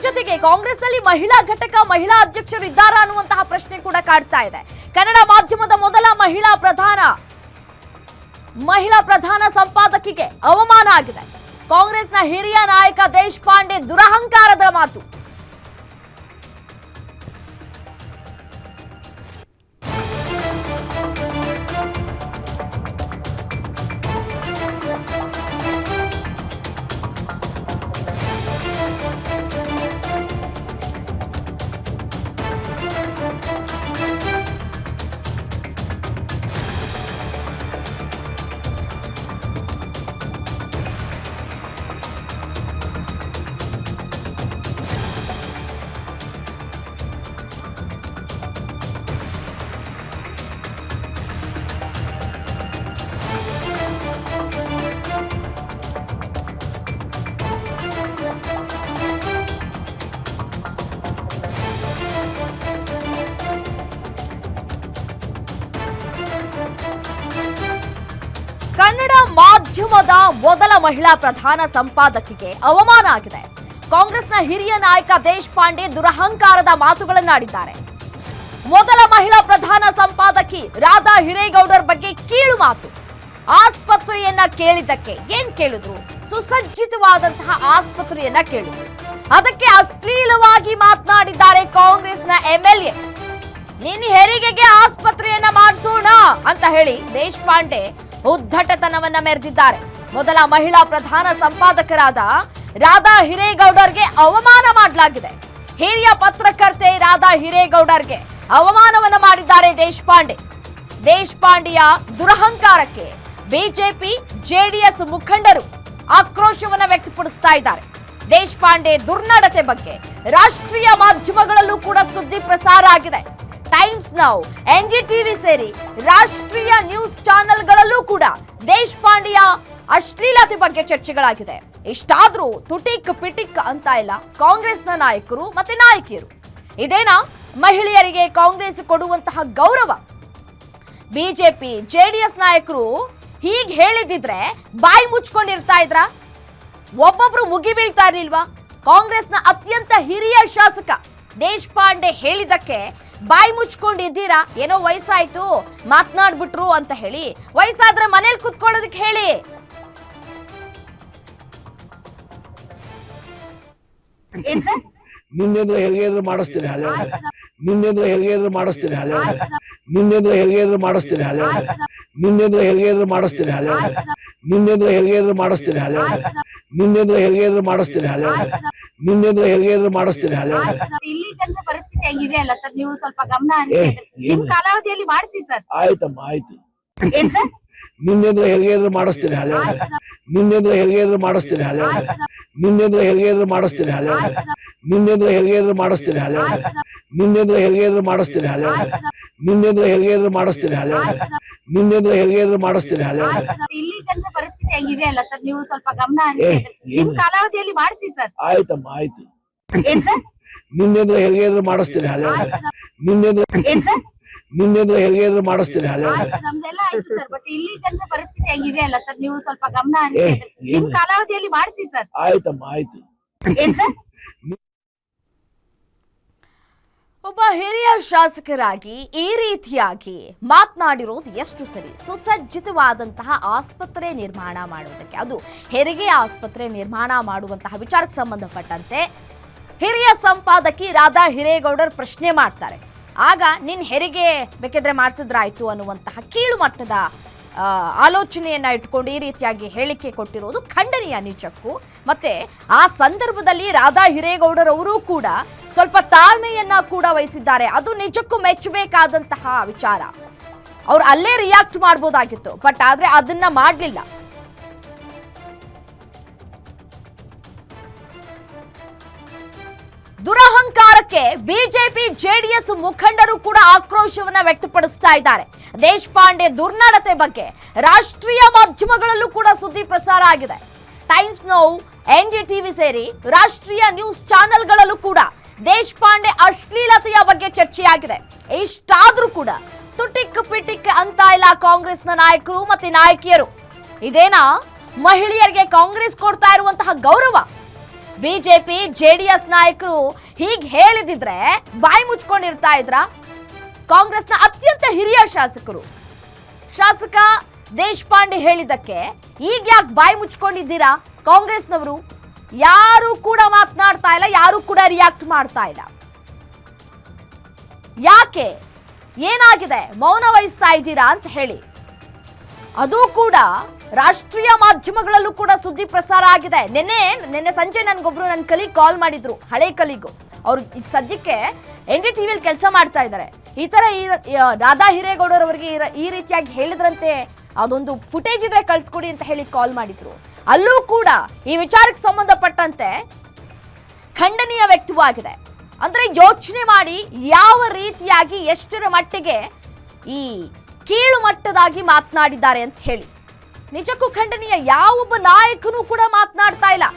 ಜೊತೆಗೆ ಕಾಂಗ್ರೆಸ್ನಲ್ಲಿ ಮಹಿಳಾ ಘಟಕ ಮಹಿಳಾ ಅಧ್ಯಕ್ಷರು ಇದ್ದಾರಾ ಅನ್ನುವಂತಹ ಪ್ರಶ್ನೆ ಕೂಡ ಕಾಡ್ತಾ ಇದೆ. ಕನ್ನಡ ಮಾಧ್ಯಮದ ಮೊದಲ ಮಹಿಳಾ ಪ್ರಧಾನ ಸಂಪಾದಕಿಗೆ ಅವಮಾನ ಆಗಿದೆ. ಕಾಂಗ್ರೆಸ್ನ ಹಿರಿಯ ನಾಯಕ ದೇಶಪಾಂಡೆ ದುರಹಂಕಾರದ ಮಾತು. ಕನ್ನಡ ಮಾಧ್ಯಮದ ಮೊದಲ ಮಹಿಳಾ ಪ್ರಧಾನ ಸಂಪಾದಕಿಗೆ ಅವಮಾನ ಆಗಿದೆ. ಕಾಂಗ್ರೆಸ್ನ ಹಿರಿಯ ನಾಯಕ ದೇಶಪಾಂಡೆ ದುರಹಂಕಾರದ ಮಾತುಗಳನ್ನಾಡಿದ್ದಾರೆ. ಮೊದಲ ಮಹಿಳಾ ಪ್ರಧಾನ ಸಂಪಾದಕಿ ರಾಧಾ ಹಿರೇಗೌಡರ ಬಗ್ಗೆ ಕೀಳು ಮಾತು. ಆಸ್ಪತ್ರೆಯನ್ನ ಕೇಳಿದ್ದಕ್ಕೆ ಏನ್ ಕೇಳಿದ್ರು? ಸುಸಜ್ಜಿತವಾದಂತಹ ಆಸ್ಪತ್ರೆಯನ್ನ ಕೇಳಿದ್ರು. ಅದಕ್ಕೆ ಅಶ್ಲೀಲವಾಗಿ ಮಾತನಾಡಿದ್ದಾರೆ ಕಾಂಗ್ರೆಸ್ನ ಎಂಎಲ್ಎ. ನಿನ್ನ ಹೆರಿಗೆಗೆ ಆಸ್ಪತ್ರೆಯನ್ನ ಮಾಡಿಸೋಣ ಅಂತ ಹೇಳಿ ದೇಶಪಾಂಡೆ ಉದ್ದಟತನವನ್ನ ಮೆರೆದಿದ್ದಾರೆ. ಮೊದಲ ಮಹಿಳಾ ಪ್ರಧಾನ ಸಂಪಾದಕರಾದ ರಾಧಾ ಹಿರೇಗೌಡರ್ಗೆ ಅವಮಾನ ಮಾಡಲಾಗಿದೆ. ಹಿರಿಯ ಪತ್ರಕರ್ತೆ ರಾಧಾ ಹಿರೇಗೌಡರ್ಗೆ ಅವಮಾನವನ್ನ ಮಾಡಿದ್ದಾರೆ ದೇಶಪಾಂಡೆ. ದೇಶಪಾಂಡೆಯ ದುರಹಂಕಾರಕ್ಕೆ ಬಿಜೆಪಿ ಜೆಡಿಎಸ್ ಮುಖಂಡರು ಆಕ್ರೋಶವನ್ನ ವ್ಯಕ್ತಪಡಿಸ್ತಾ ಇದ್ದಾರೆ. ದೇಶಪಾಂಡೆ ದುರ್ನಡತೆ ಬಗ್ಗೆ ರಾಷ್ಟ್ರೀಯ ಮಾಧ್ಯಮಗಳಲ್ಲೂ ಕೂಡ ಸುದ್ದಿ ಪ್ರಸಾರ ಆಗಿದೆ. ಟೈಮ್ಸ್ ನೌ, ಎನ್ಡಿಟಿವಿ ಸೇರಿ ರಾಷ್ಟ್ರೀಯ ನ್ಯೂಸ್ ಚಾನೆಲ್ಗಳಲ್ಲೂ ಕೂಡ ದೇಶಪಾಂಡೆಯ ಅಶ್ಲೀಲತೆ ಬಗ್ಗೆ ಚರ್ಚೆಗಳಾಗಿದೆ. ಇಷ್ಟಾದ್ರೂ ತುಟಿಕ್ ಪಿಟಿಕ್ ಅಂತ ಇಲ್ಲ ಕಾಂಗ್ರೆಸ್ನ ನಾಯಕರು ಮತ್ತೆ ನಾಯಕಿಯರು. ಇದೇನಾ ಮಹಿಳೆಯರಿಗೆ ಕಾಂಗ್ರೆಸ್ ಕೊಡುವಂತಹ ಗೌರವ? ಬಿಜೆಪಿ ಜೆಡಿಎಸ್ ನಾಯಕರು ಹೀಗೆ ಹೇಳಿದಿದ್ರೆ ಬಾಯಿ ಮುಚ್ಕೊಂಡಿರ್ತಾ ಇದ್ರ? ಒಬ್ಬೊಬ್ರು ಮುಗಿ ಬೀಳ್ತಾ ಇರ್ಲಿಲ್ವಾ? ಕಾಂಗ್ರೆಸ್ನ ಅತ್ಯಂತ ಹಿರಿಯ ಶಾಸಕ ದೇಶಪಾಂಡೆ ಹೇಳಿದಕ್ಕೆ ಬಾಯಿ ಮುಚ್ಕೊಂಡಿದ್ದೀರಾ? ಏನೋ ವಯಸ್ಸಾಯ್ತು ಮಾತನಾಡ್ಬಿಟ್ರು ಅಂತ ಹೇಳಿ. ವಯಸ್ಸಾದ್ರೆ ಮನೇಲಿ ಕುತ್ಕೊಳ್ಳೋದಕ್ಕೆ ಹೇಳಿ. ನಿನ್ನೆಂದ್ರ ಹೆರಿಗೆ ಮಾಡಿಸ್ತೀನಿ ಹಳೆ ನಿನ್ನೆಂದ್ರ ಹೆರಿಗೆ ಮಾಡಿಸ್ತೀನಿ ಹಳೆ ನಿನ್ನೆಂದ್ರ ಹೆರಿಗೆ ಮಾಡಿಸ್ತೀನಿ ಹಳೆ ನಿನ್ನೆಂದ್ರ ಹೆರಿಗೆ ಮಾಡಿಸ್ತೀನಿ ಹಳೆ ನಿನ್ನೆಂದ್ರ ಹೆರಿಗೆ ಮಾಡಿಸ್ತೀನಿ ಹಳೆ ನಿನ್ನೆಂದ್ರ ಹೆರಿಗೆ ಮಾಡಿಸ್ತೀನಿ ಹಳೆ ನಿನ್ನೆಂದ್ರ ಹೆರಿಗೆ ಮಾಡಿಸ್ತೀನಿ ಹಳೆ. ಇಲ್ಲಿ ಜನರ ಪರಿಸ್ಥಿತಿ ಹೆಂಗಿದೆ ಅಲ್ಲ ಸರ್, ನೀವು ಸ್ವಲ್ಪ ಗಮನ ಹರಿಸಿ. ನಿಮ್ ಕಾಲಾವಧಿಯಲ್ಲಿ ಮಾಡಿಸಿ ಸರ್. ಆಯ್ತಮ್ಮ, ಆಯ್ತು. ಏನ್ ಸರ್? ನಿನ್ನೆಂದ್ರ ಹೆರಿಗೆ ಮಾಡಿಸ್ತೀನಿ ಹಳೆ ನಿನ್ನೆಂದ್ರ ಹೆರಿಗೆ ಮಾಡಿಸ್ತೀನಿ ಹಳೆ ನಿನ್ನೆಂದ್ರ ಹೆರಿಗೆ ಮಾಡಿಸ್ತೀನಿ ಹಳೆ ನಿನ್ನೆಂದ್ರ ಹೆರಿಗೆ ಮಾಡಿಸ್ತೀನಿ ಹಳೆ ನಿನ್ನೆಂದ್ರ ಹೆರಿಗೆ ಮಾಡಿಸ್ತೀನಿ ಹಳೆ ನಿನ್ನೆಂದ್ರ ಹೆರಿಗೆ ಮಾಡಿಸ್ತೀನಿ ಹಳೆ ನಿನ್ನೆಂದ್ರ ಹೆರಿಗೆ ಮಾಡಿಸ್ತೀನಿ ಹಳೆ. ಇಲ್ಲಿ ಜನರ ಪರಿಸ್ಥಿತಿ ಹೆಂಗಿದೆ ಅಲ್ಲ ಸರ್, ನೀವು ಸ್ವಲ್ಪ ಗಮನ ಹರಿಸಿ. ನಿಮ್ ಕಾಲಾವಧಿಯಲ್ಲಿ ಮಾಡಿಸಿ ಸರ್. ಆಯ್ತಮ್ಮ, ಆಯ್ತು. ಏನ್ ಸರ್? ನಿನ್ನೆಂದ್ರ ಹೆರಿಗೆ ಮಾಡಿಸ್ತೀನಿ ಹಳೆ ನಿನ್ನೆಂದ್ರ ಏನ್ ಸರ್? ನಿನ್ನೆಂದ್ರ ಹೆರಿಗೆ ಮಾಡಿಸ್ತೀನಿ ಹಳೆ. ನಮ್ದೆಲ್ಲ ಆಯ್ತು ಸರ್, ಬಟ್ ಇಲ್ಲಿ ಜನರ ಪರಿಸ್ಥಿತಿ ಹೆಂಗಿದೆ ಅಲ್ಲ ಸರ್, ನೀವು ಸ್ವಲ್ಪ ಗಮನ ಹರಿಸಿ. ನಿಮ್ ಕಾಲಾವಧಿಯಲ್ಲಿ ಮಾಡಿಸಿ ಸರ್. ಆಯ್ತಮ್ಮ, ಆಯ್ತು. ಏನ್ ಸರ್? ಒಬ್ಬ ಹಿರಿಯ ಶಾಸಕರಾಗಿ ಈ ರೀತಿಯಾಗಿ ಮಾತನಾಡಿರೋದು ಎಷ್ಟು ಸರಿ? ಸುಸಜ್ಜಿತವಾದಂತಹ ಆಸ್ಪತ್ರೆ ನಿರ್ಮಾಣ ಮಾಡುವುದಕ್ಕೆ, ಅದು ಹೆರಿಗೆ ಆಸ್ಪತ್ರೆ ನಿರ್ಮಾಣ ಮಾಡುವಂತಹ ವಿಚಾರಕ್ಕೆ ಸಂಬಂಧಪಟ್ಟಂತೆ ಹಿರಿಯ ಸಂಪಾದಕಿ ರಾಧಾ ಹಿರೇಗೌಡರ್ ಪ್ರಶ್ನೆ ಮಾಡ್ತಾರೆ. ಆಗ ನಿನ್ನ ಹೆರಿಗೆ ಬೇಕಿದ್ರೆ ಮಾಡಿಸಿದ್ರಾಯ್ತು ಅನ್ನುವಂತಹ ಕೀಳು ಮಟ್ಟದ ಆಲೋಚನೆಯನ್ನ ಇಟ್ಕೊಂಡು ಈ ರೀತಿಯಾಗಿ ಹೇಳಿಕೆ ಕೊಟ್ಟಿರೋದು ಖಂಡನೀಯ ನಿಜಕ್ಕೂ. ಮತ್ತೆ ಆ ಸಂದರ್ಭದಲ್ಲಿ ರಾಧಾ ಹಿರೇಗೌಡರವರು ಕೂಡ ಸ್ವಲ್ಪ ತಾಳ್ಮೆಯನ್ನ ಕೂಡ ವಹಿಸಿದ್ದಾರೆ. ಅದು ನಿಜಕ್ಕೂ ಮೆಚ್ಚಬೇಕಾದಂತಹ ವಿಚಾರ. ಅವ್ರು ಅಲ್ಲೇ ರಿಯಾಕ್ಟ್ ಮಾಡ್ಬೋದಾಗಿತ್ತು, ಬಟ್ ಆದ್ರೆ ಅದನ್ನ ಮಾಡಲಿಲ್ಲ. ದುರಹಂಕಾರಕ್ಕೆ ಬಿಜೆಪಿ ಜೆಡಿಎಸ್ ಮುಖಂಡರು ಕೂಡ ಆಕ್ರೋಶವನ್ನ ವ್ಯಕ್ತಪಡಿಸ್ತಾ ಇದ್ದಾರೆ. ದೇಶಪಾಂಡೆ ದುರ್ನಡತೆ ಬಗ್ಗೆ ರಾಷ್ಟ್ರೀಯ ಮಾಧ್ಯಮಗಳಲ್ಲೂ ಕೂಡ ಸುದ್ದಿ ಪ್ರಸಾರ ಆಗಿದೆ. ಟೈಮ್ಸ್ ನೌ, ಎನ್ಡಿಟಿವಿ ಸೇರಿ ರಾಷ್ಟ್ರೀಯ ನ್ಯೂಸ್ ಚಾನೆಲ್ಗಳಲ್ಲೂ ಕೂಡ ದೇಶಪಾಂಡೆ ಅಶ್ಲೀಲತೆಯ ಬಗ್ಗೆ ಚರ್ಚೆಯಾಗಿದೆ. ಇಷ್ಟಾದ್ರೂ ಕೂಡ ತುಟಿಕ್ ಪಿಟಿಕ್ ಅಂತ ಇಲ್ಲ ಕಾಂಗ್ರೆಸ್ನ ನಾಯಕರು ಮತ್ತೆ ನಾಯಕಿಯರು. ಇದೇನಾ ಮಹಿಳೆಯರಿಗೆ ಕಾಂಗ್ರೆಸ್ ಕೊಡ್ತಾ ಇರುವಂತಹ ಗೌರವ? ಬಿಜೆಪಿ ಜೆಡಿಎಸ್ ನಾಯಕರು ಹೀಗೆ ಹೇಳಿದಿದ್ರೆ ಬಾಯಿ ಮುಚ್ಕೊಂಡಿರ್ತಾ ಇದ್ರ? ಕಾಂಗ್ರೆಸ್ನ ಅತ್ಯಂತ ಹಿರಿಯ ಶಾಸಕ ದೇಶಪಾಂಡೆ ಹೇಳಿದ್ದಕ್ಕೆ ಈಗ ಯಾಕೆ ಬಾಯಿ ಮುಚ್ಕೊಂಡಿದ್ದೀರಾ ಕಾಂಗ್ರೆಸ್ನವರು? ಯಾರು ಕೂಡ ಮಾತನಾಡ್ತಾ ಇಲ್ಲ, ಯಾರು ಕೂಡ ರಿಯಾಕ್ಟ್ ಮಾಡ್ತಾ ಇಲ್ಲ. ಯಾಕೆ, ಏನಾಗಿದೆ, ಮೌನ ವಹಿಸ್ತಾ ಇದ್ದೀರಾ ಅಂತ ಹೇಳಿ. ಅದು ಕೂಡ ರಾಷ್ಟ್ರೀಯ ಮಾಧ್ಯಮಗಳಲ್ಲೂ ಕೂಡ ಸುದ್ದಿ ಪ್ರಸಾರ ಆಗಿದೆ. ನಿನ್ನೆ ಸಂಜೆ ನನ್ಗೊಬ್ರು ನನ್ನ ಕಲೀಗ್ ಕಾಲ್ ಮಾಡಿದ್ರು, ಹಳೆ ಕಲೀಗು. ಅವ್ರು ಈಗ ಸದ್ಯಕ್ಕೆ NDTVಯಲ್ಲಿ ಕೆಲಸ ಮಾಡ್ತಾ ಇದ್ದಾರೆ. ಈ ತರ ರಾಧಾ ಹಿರೇಗೌಡರವರಿಗೆ ಈ ರೀತಿಯಾಗಿ ಹೇಳಿದ್ರಂತೆ, ಅದೊಂದು ಫುಟೇಜ್ ಇದ್ರೆ ಕಳ್ಸ್ಕೊಡಿ ಅಂತ ಹೇಳಿ ಕಾಲ್ ಮಾಡಿದ್ರು. ಅಲ್ಲೂ ಕೂಡ ಈ ವಿಚಾರಕ್ಕೆ ಸಂಬಂಧಪಟ್ಟಂತೆ ಖಂಡನೀಯ ವ್ಯಕ್ತವಾಗಿದೆ. ಅಂದ್ರೆ ಯೋಚನೆ ಮಾಡಿ ಯಾವ ರೀತಿಯಾಗಿ ಎಷ್ಟರ ಮಟ್ಟಿಗೆ ಈ ಕೀಳು ಮಟ್ಟದಾಗಿ ಮಾತನಾಡಿದ್ದಾರೆ ಅಂತ ಹೇಳಿ. ನಿಜಕ್ಕೂ ಖಂಡನೀಯ. ಯಾವೊಬ್ಬ ನಾಯಕನೂ ಕೂಡ ಮಾತನಾಡ್ತಾ ಇಲ್ಲ.